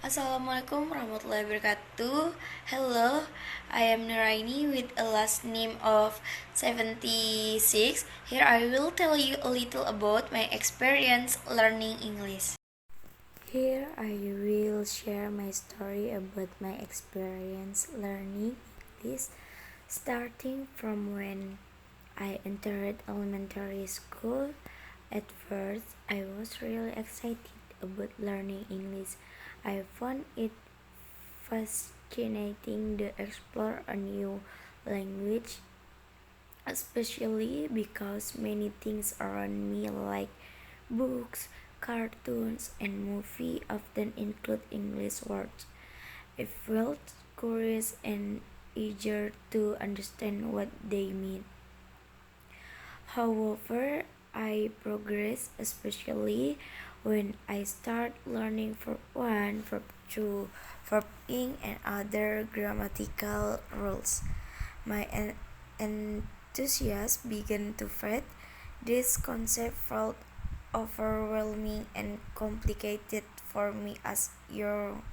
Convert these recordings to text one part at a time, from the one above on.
Assalamualaikum warahmatullahi wabarakatuh. Hello, I am Nuraini with a last name of 76. Here I will tell you a little about my experience learning English. Here I will share my story about my experience learning English, starting from when I entered elementary school. At first, I was really excited about learning English. I found it fascinating to explore a new language, especially because many things around me, like books, cartoons, and movies, often include English words. I felt curious and eager to understand what they mean. However, I progress, especially when I start learning verb 1, verb 2, verb ing, and other grammatical rules. My enthusiasm began to fade. This concept felt overwhelming and complicated for me as young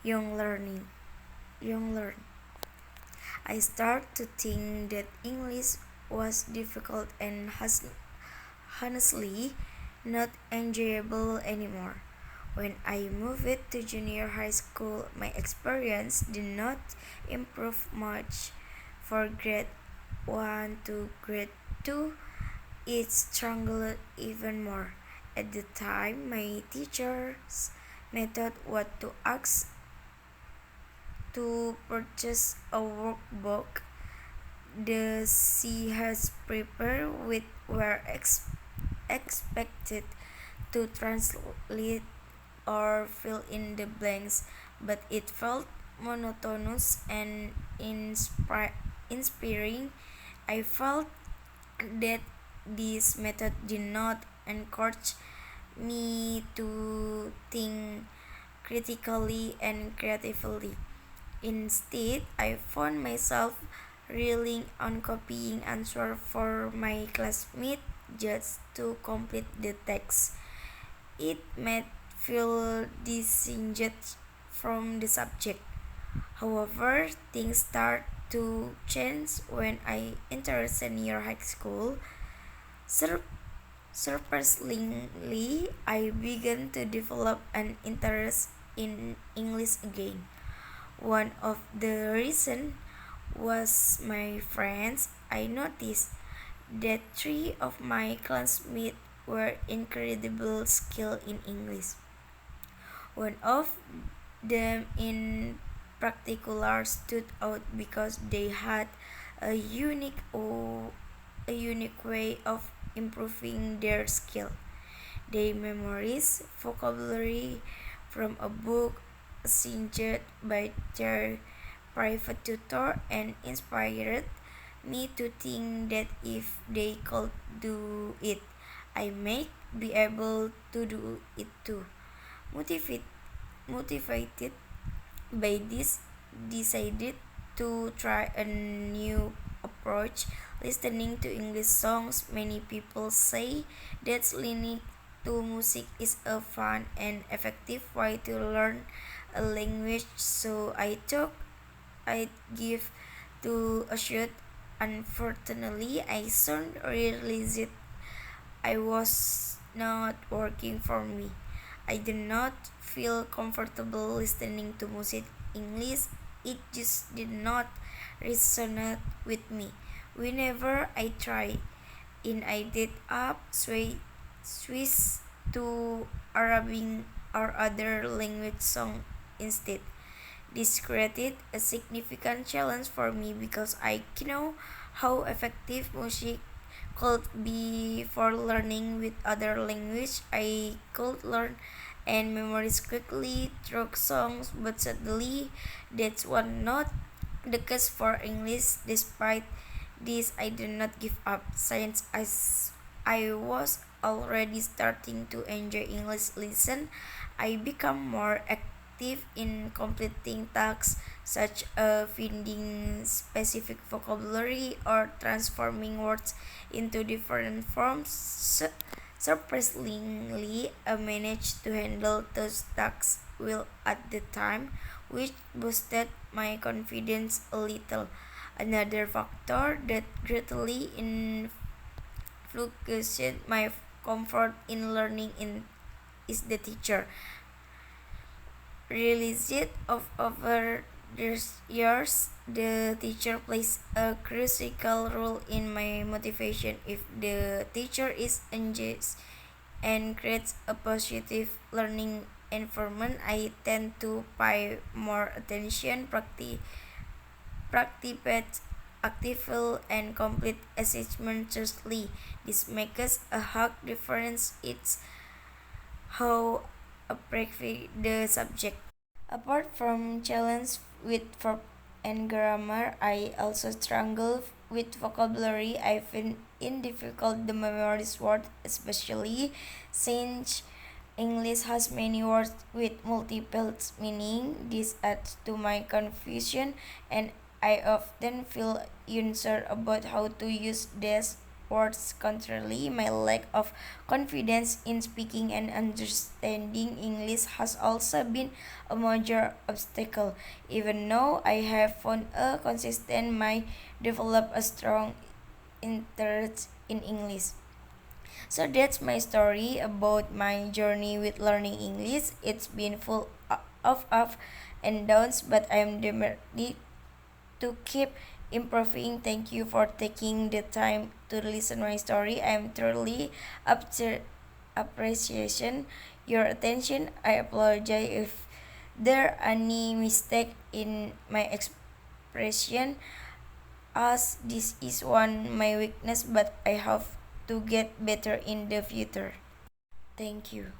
learning. Young learn. I start to think that English was difficult and has honestly not enjoyable anymore. When I moved to junior high school, my experience did not improve much. For grade 1 to grade 2, it struggled even more. At the time, my teachers method was to ask to purchase a workbook the she has prepared with were expected to translate or fill in the blanks, but it felt monotonous and inspiring. I felt that this method did not encourage me to think critically and creatively. Instead, I found myself relying on copying answers for my classmates just to complete the text. It made feel disengaged from the subject. However, things start to change when I entered senior high school. Sur- Surprisingly, I began to develop an interest in English again. One of the reasons was my friends. I noticed that three of my classmates were incredible skilled in English. One of them in particular stood out because they had a unique way of improving their skill. They memorized vocabulary from a book assigned by their private tutor and inspired me to think that if they could do it, I may be able to do it too. Motivate, Motivated by this, decided to try a new approach, listening to English songs. Many people say that listening to music is a fun and effective way to learn a language, so I thought I'd give to a shot. Unfortunately, I soon realized I was not working for me. I did not feel comfortable listening to music English. It just did not resonate with me. Whenever I tried, and I did up Swiss to Arabic or other language song instead. This created a significant challenge for me because I know how effective music could be for learning with other language. I could learn and memorize quickly through songs, but sadly, that's was not the case for English. Despite this, I did not give up since I was already starting to enjoy English lesson. I become more active in completing tasks such as finding specific vocabulary or transforming words into different forms. Surprisingly, I managed to handle those tasks well at the time, which boosted my confidence a little. Another factor that greatly influenced my comfort in learning is the teacher. Released of over the years, the teacher plays a critical role in my motivation. If the teacher is engaged and creates a positive learning environment, I tend to pay more attention, practice active and complete assessment justly. This makes a hard difference. It's how appreciate the subject. Apart from challenge with verb and grammar, I also struggle with vocabulary. I find it difficult to memorize words, especially since English has many words with multiple meaning. This adds to my confusion, and I often feel unsure about how to use these words. Contrarily, my lack of confidence in speaking and understanding English has also been a major obstacle. Even though I have found a consistent mind develop a strong interest in English. So that's my story about my journey with learning English. It's been full of ups and downs, but I'm determined to keep improving. Thank you for taking the time to listen my story. I'm truly after appreciation your attention. I apologize if there any mistake in my expression, as this is one my weakness, but I have to get better in the future. Thank you.